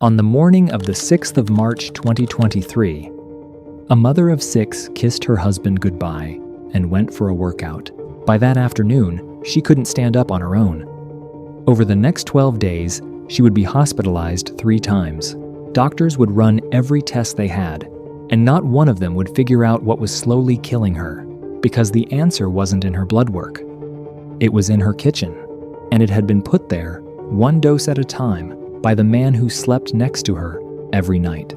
On the morning of the 6th of March 2023, a mother of 6 kissed her husband goodbye and went for a workout. By that afternoon, she couldn't stand up on her own. Over the next 12 days, she would be hospitalized 3 times. Doctors would run every test they had, and not one of them would figure out what was slowly killing her, because the answer wasn't in her blood work. It was in her kitchen, and it had been put there, 1 dose at a time, by the man who slept next to her every night.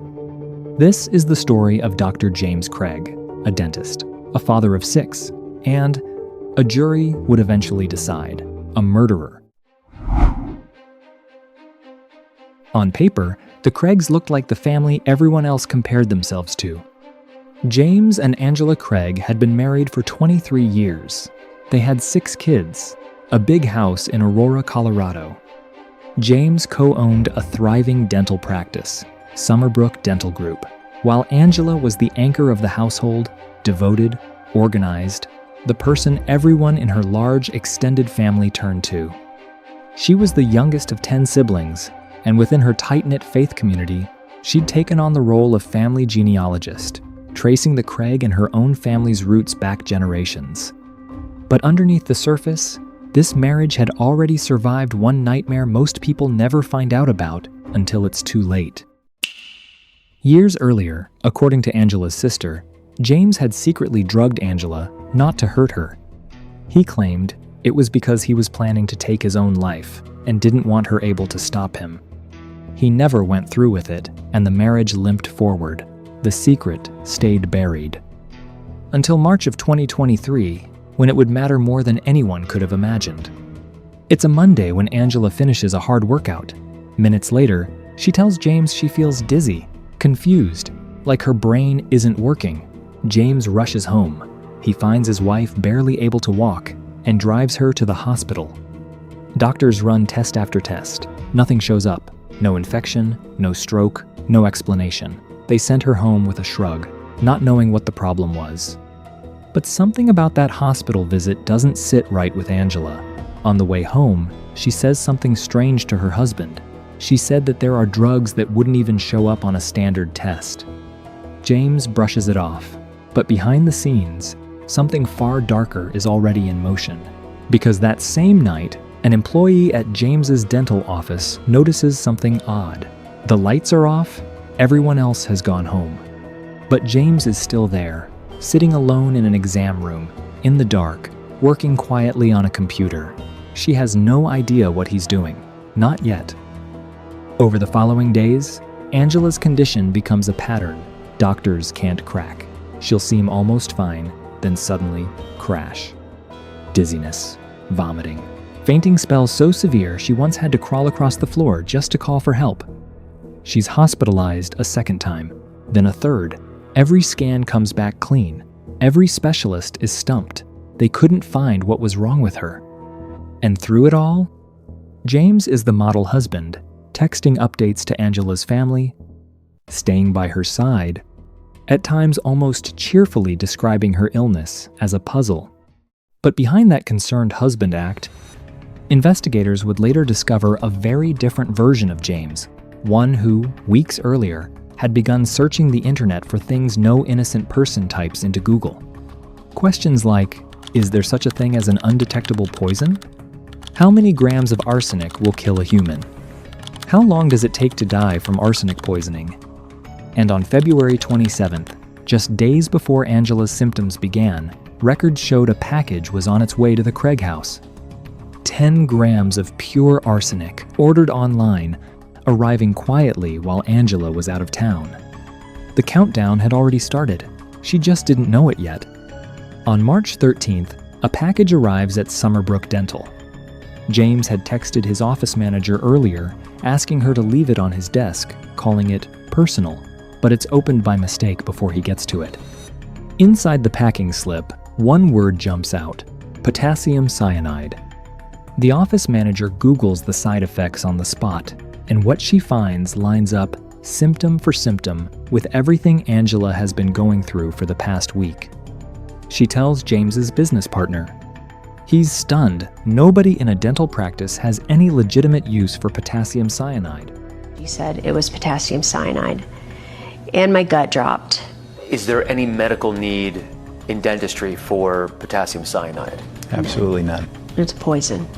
This is the story of Dr. James Craig, a dentist, a father of 6, and a jury would eventually decide, a murderer. On paper, the Craigs looked like the family everyone else compared themselves to. James and Angela Craig had been married for 23 years. They had 6 kids, a big house in Aurora, Colorado. James co-owned a thriving dental practice, Summerbrook Dental Group, while Angela was the anchor of the household, devoted, organized, the person everyone in her large extended family turned to. She was the youngest of 10 siblings, and within her tight-knit faith community, she'd taken on the role of family genealogist, tracing the Craig and her own family's roots back generations. But underneath the surface, this marriage had already survived one nightmare most people never find out about until it's too late. Years earlier, according to Angela's sister, James had secretly drugged Angela not to hurt her. He claimed it was because he was planning to take his own life and didn't want her able to stop him. He never went through with it, and the marriage limped forward. The secret stayed buried. Until March of 2023, when it would matter more than anyone could have imagined. It's a Monday when Angela finishes a hard workout. Minutes later, she tells James she feels dizzy, confused, like her brain isn't working. James rushes home. He finds his wife barely able to walk and drives her to the hospital. Doctors run test after test. Nothing shows up. No infection, no stroke, no explanation. They sent her home with a shrug, not knowing what the problem was. But something about that hospital visit doesn't sit right with Angela. On the way home, she says something strange to her husband. She said that there are drugs that wouldn't even show up on a standard test. James brushes it off, but behind the scenes, something far darker is already in motion. Because that same night, an employee at James's dental office notices something odd. The lights are off, everyone else has gone home. But James is still there, sitting alone in an exam room, in the dark, working quietly on a computer. She has no idea what he's doing, not yet. Over the following days, Angela's condition becomes a pattern doctors can't crack. She'll seem almost fine, then suddenly crash. Dizziness, vomiting, fainting spells so severe she once had to crawl across the floor just to call for help. She's hospitalized a second time, then a third. Every scan comes back clean. Every specialist is stumped. They couldn't find what was wrong with her. And through it all, James is the model husband, texting updates to Angela's family, staying by her side, at times almost cheerfully describing her illness as a puzzle. But behind that concerned husband act, investigators would later discover a very different version of James, one who, weeks earlier, had begun searching the internet for things no innocent person types into Google. Questions like, is there such a thing as an undetectable poison? How many grams of arsenic will kill a human? How long does it take to die from arsenic poisoning? And on February 27th, just days before Angela's symptoms began, records showed a package was on its way to the Craig house. 10 grams of pure arsenic, ordered online, arriving quietly while Angela was out of town. The countdown had already started. She just didn't know it yet. On March 13th, a package arrives at Summerbrook Dental. James had texted his office manager earlier, asking her to leave it on his desk, calling it personal, but it's opened by mistake before he gets to it. Inside the packing slip, one word jumps out: potassium cyanide. The office manager Googles the side effects on the spot, and what she finds lines up symptom for symptom with everything Angela has been going through for the past week. She tells James's business partner. He's stunned. Nobody in a dental practice has any legitimate use for potassium cyanide. He said it was potassium cyanide, and my gut dropped. Is there any medical need in dentistry for potassium cyanide? Absolutely none. It's poison.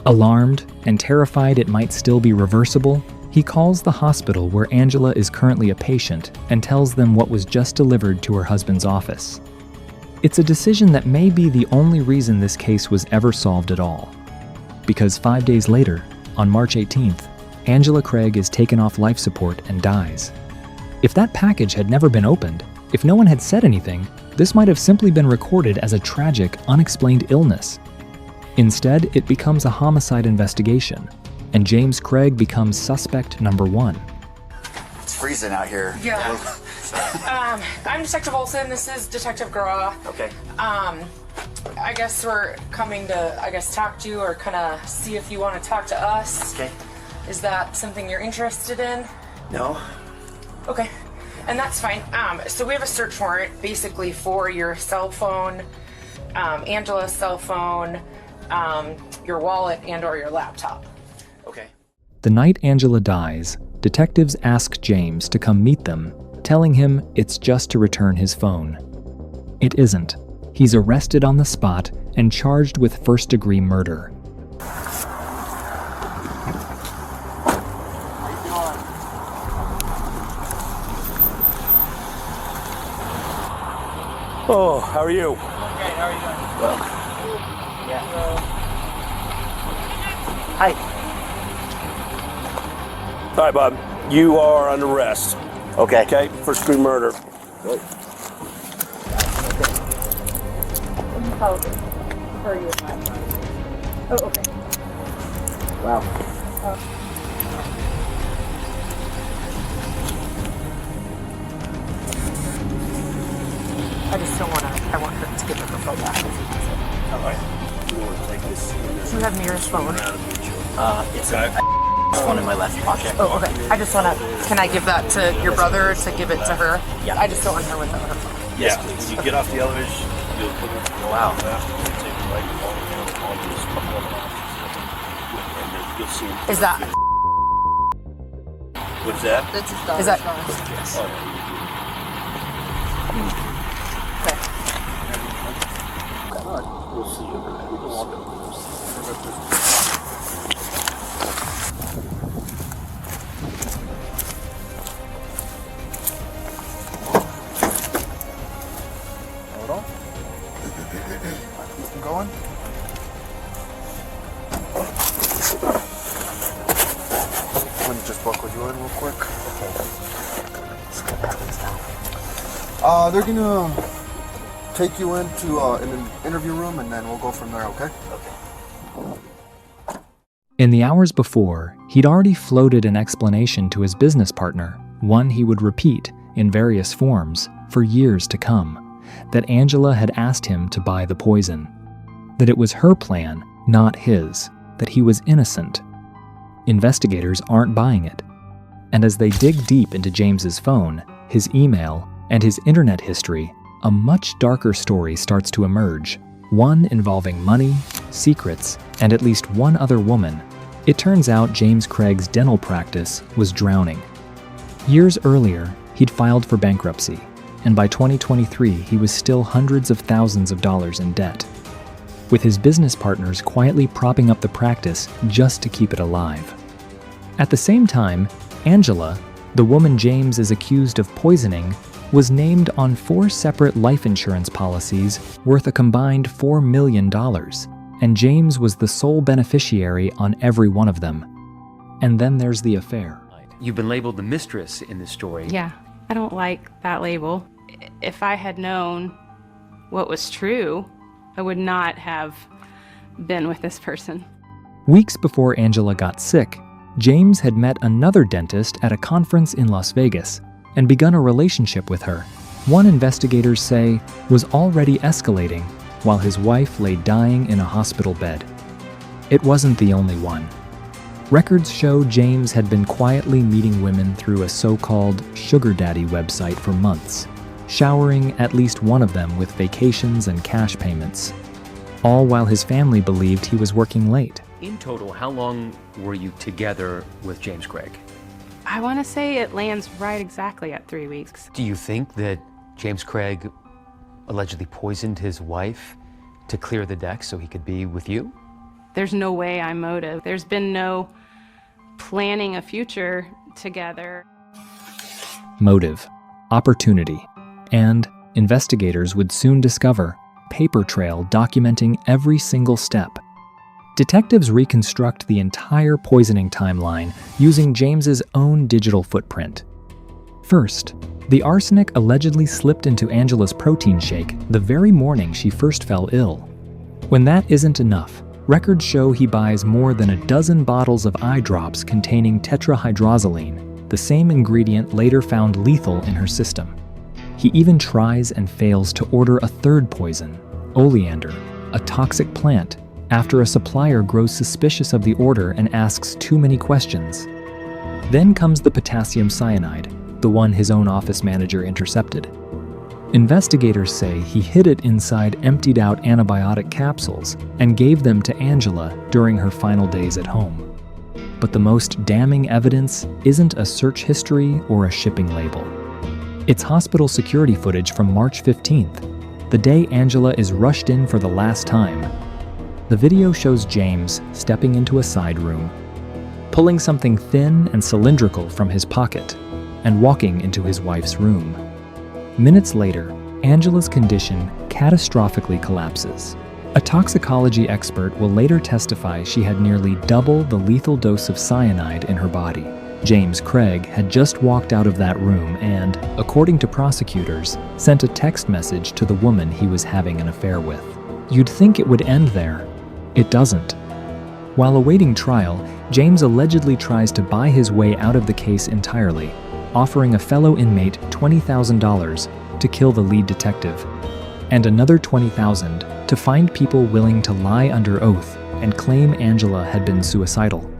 Alarmed and terrified it might still be reversible, he calls the hospital where Angela is currently a patient and tells them what was just delivered to her husband's office. It's a decision that may be the only reason this case was ever solved at all. Because 5 days later, on March 18th, Angela Craig is taken off life support and dies. If that package had never been opened, if no one had said anything, this might have simply been recorded as a tragic, unexplained illness. Instead, it becomes a homicide investigation, and James Craig becomes suspect number 1. It's freezing out here. Yeah. I'm Detective Olson. This is Detective Graw. Okay. I guess we're coming to, talk to you or kind of see if you want to talk to us. Okay. Is that something you're interested in? No? Okay. And that's fine. So we have a search warrant basically for your cell phone, Angela's cell phone, your wallet, and or your laptop. Okay. The night Angela dies, detectives ask James to come meet them, telling him it's just to return his phone. It isn't. He's arrested on the spot and charged with first-degree murder. Oh, how are you? Okay, how are you doing? Well. Yeah. Hi. All right, Bob. You are under arrest. Okay. Okay, first degree murder. Wow. I just don't want to, I want her to give her phone back. All right. You want to take this? Do you have Mira's phone? Yes. This one in my left pocket. Oh, okay. I just want to, can I give that to your brother to give it to her? Yeah. I just don't want her without her phone. Yes, please. When you get off the elevator, you'll put it Wow. left, and take the right along this couple of and then you'll see. Is that, What's that? is that, Oh, okay. we'll see you. We can walk up. Hold on. Keep them going. Let me just buckle you in real quick. They're gonna take you into an interview room, and then we'll go from there. Okay? In the hours before, he'd already floated an explanation to his business partner, one he would repeat in various forms for years to come, that Angela had asked him to buy the poison, that it was her plan, not his, that he was innocent. Investigators aren't buying it, and as they dig deep into James's phone, his email, and his internet history, a much darker story starts to emerge, one involving money, secrets, and at least one other woman. It turns out James Craig's dental practice was drowning. Years earlier, he'd filed for bankruptcy, and by 2023, he was still hundreds of thousands of dollars in debt, with his business partners quietly propping up the practice just to keep it alive. At the same time, Angela, the woman James is accused of poisoning, was named on 4 separate life insurance policies worth a combined $4 million, and James was the sole beneficiary on every one of them. And then there's the affair. You've been labeled the mistress in this story. Yeah, I don't like that label. If I had known what was true, I would not have been with this person. Weeks before Angela got sick, James had met another dentist at a conference in Las Vegas and begun a relationship with her. One investigators say was already escalating while his wife lay dying in a hospital bed. It wasn't the only one. Records show James had been quietly meeting women through a so-called sugar daddy website for months, showering at least one of them with vacations and cash payments, all while his family believed he was working late. In total, how long were you together with James Craig? I want to say it lands right exactly at 3 weeks. Do you think that James Craig allegedly poisoned his wife to clear the deck so he could be with you? There's no way I'm motive. There's been no planning a future together. Motive, opportunity, and investigators would soon discover paper trail documenting every single step. Detectives reconstruct the entire poisoning timeline using James's own digital footprint. First, the arsenic allegedly slipped into Angela's protein shake the very morning she first fell ill. When that isn't enough, records show he buys more than a dozen bottles of eye drops containing tetrahydrozoline, the same ingredient later found lethal in her system. He even tries and fails to order a third poison, oleander, a toxic plant, after a supplier grows suspicious of the order and asks too many questions. Then comes the potassium cyanide, the one his own office manager intercepted. Investigators say he hid it inside emptied-out antibiotic capsules and gave them to Angela during her final days at home. But the most damning evidence isn't a search history or a shipping label. It's hospital security footage from March 15th, the day Angela is rushed in for the last time. The video shows James stepping into a side room, pulling something thin and cylindrical from his pocket, and walking into his wife's room. Minutes later, Angela's condition catastrophically collapses. A toxicology expert will later testify she had nearly double the lethal dose of cyanide in her body. James Craig had just walked out of that room and, according to prosecutors, sent a text message to the woman he was having an affair with. You'd think it would end there. It doesn't. While awaiting trial, James allegedly tries to buy his way out of the case entirely, offering a fellow inmate $20,000 to kill the lead detective, and another $20,000 to find people willing to lie under oath and claim Angela had been suicidal.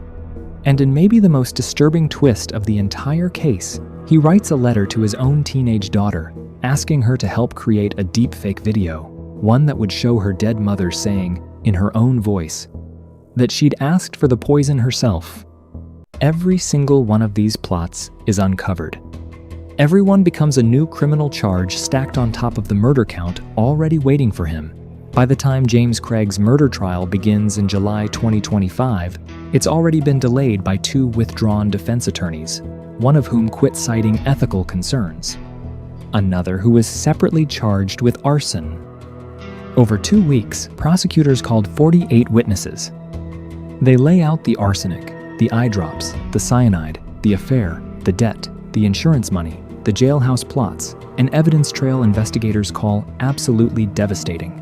And in maybe the most disturbing twist of the entire case, he writes a letter to his own teenage daughter, asking her to help create a deepfake video, one that would show her dead mother saying, in her own voice, that she'd asked for the poison herself. Every single one of these plots is uncovered. Everyone becomes a new criminal charge stacked on top of the murder count already waiting for him. By the time James Craig's murder trial begins in July 2025, it's already been delayed by 2 withdrawn defense attorneys, one of whom quit citing ethical concerns. Another who was separately charged with arson. Over 2 weeks, prosecutors called 48 witnesses. They lay out the arsenic, the eye drops, the cyanide, the affair, the debt, the insurance money, the jailhouse plots, an evidence trail investigators call absolutely devastating.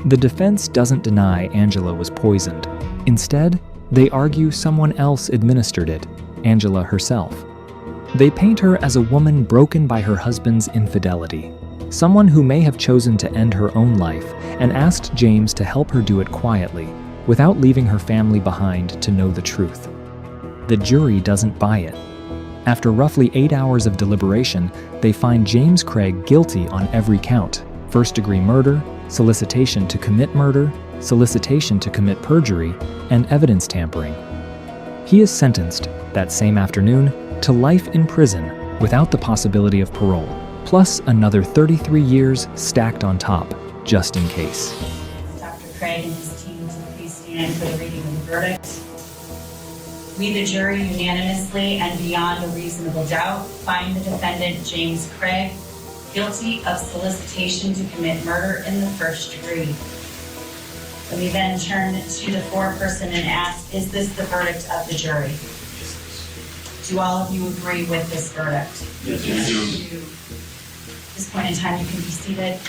The defense doesn't deny Angela was poisoned. Instead, they argue someone else administered it, Angela herself. They paint her as a woman broken by her husband's infidelity, someone who may have chosen to end her own life and asked James to help her do it quietly, without leaving her family behind to know the truth. The jury doesn't buy it. After roughly 8 hours of deliberation, they find James Craig guilty on every count: first-degree murder, solicitation to commit murder, solicitation to commit perjury, and evidence tampering. He is sentenced, that same afternoon, to life in prison without the possibility of parole, plus another 33 years stacked on top, just in case. Dr. Craig and his team to please stand for the reading of the verdict. We, the jury, unanimously and beyond a reasonable doubt, find the defendant, James Craig, guilty of solicitation to commit murder in the first degree. Let me then turn to the foreperson and ask, is this the verdict of the jury? Do all of you agree with this verdict? Yes, we do. At this point in time, you can be seated.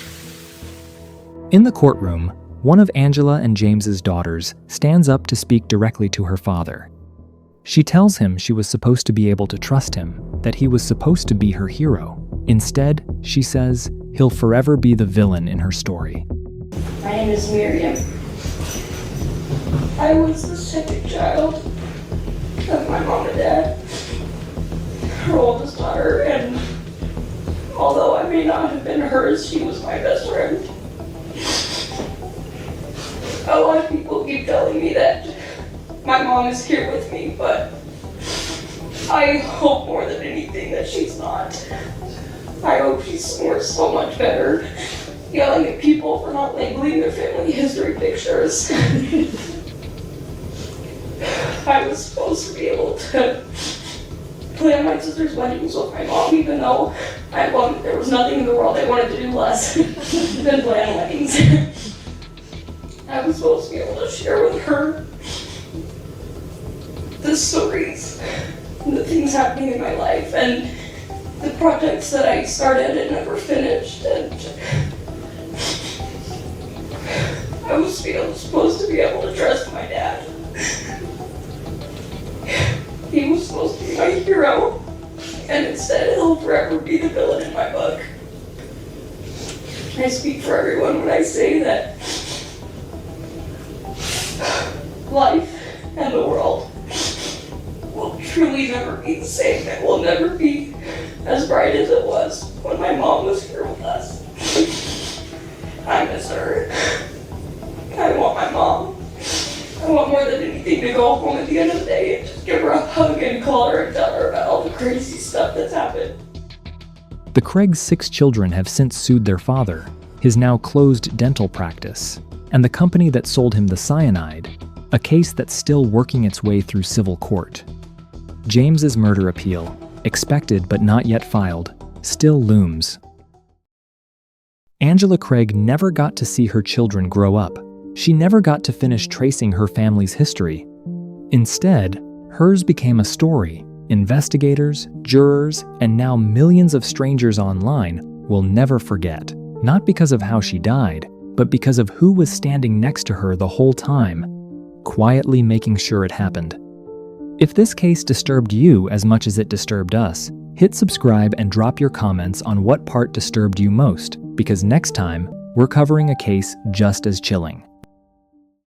In the courtroom, one of Angela and James's daughters stands up to speak directly to her father. She tells him she was supposed to be able to trust him, that he was supposed to be her hero. Instead, she says he'll forever be the villain in her story. My name is Miriam. I was the second child of my mom and dad, her oldest daughter, and although I may not have been hers, she was my best friend. A lot of people keep telling me that my mom is here with me, but I hope more than anything that she's not. I hope she's so much better, yelling at people for not labeling their family history pictures. I was supposed to be able to plan my sister's weddings with my mom, even though there was nothing in the world I wanted to do less than plan weddings. I was supposed to be able to share with her the stories, the things happening in my life, and the projects that I started and never finished. And I was supposed to be able to trust my dad. He was supposed to be my hero, and instead he'll forever be the villain in my book. I speak for everyone when I say that life and the world will truly never be the same. It will never be as bright as it was when my mom was here with us. I miss her. I want my mom. I want more than anything to go home at the end of the day and just give her a hug and call her and tell her about all the crazy stuff that's happened. The Craig's 6 children have since sued their father, his now closed dental practice, and the company that sold him the cyanide, a case that's still working its way through civil court. James's murder appeal, expected but not yet filed, still looms. Angela Craig never got to see her children grow up. She never got to finish tracing her family's history. Instead, hers became a story investigators, jurors, and now millions of strangers online will never forget, not because of how she died, but because of who was standing next to her the whole time, quietly making sure it happened. If this case disturbed you as much as it disturbed us, hit subscribe and drop your comments on what part disturbed you most, because next time, we're covering a case just as chilling.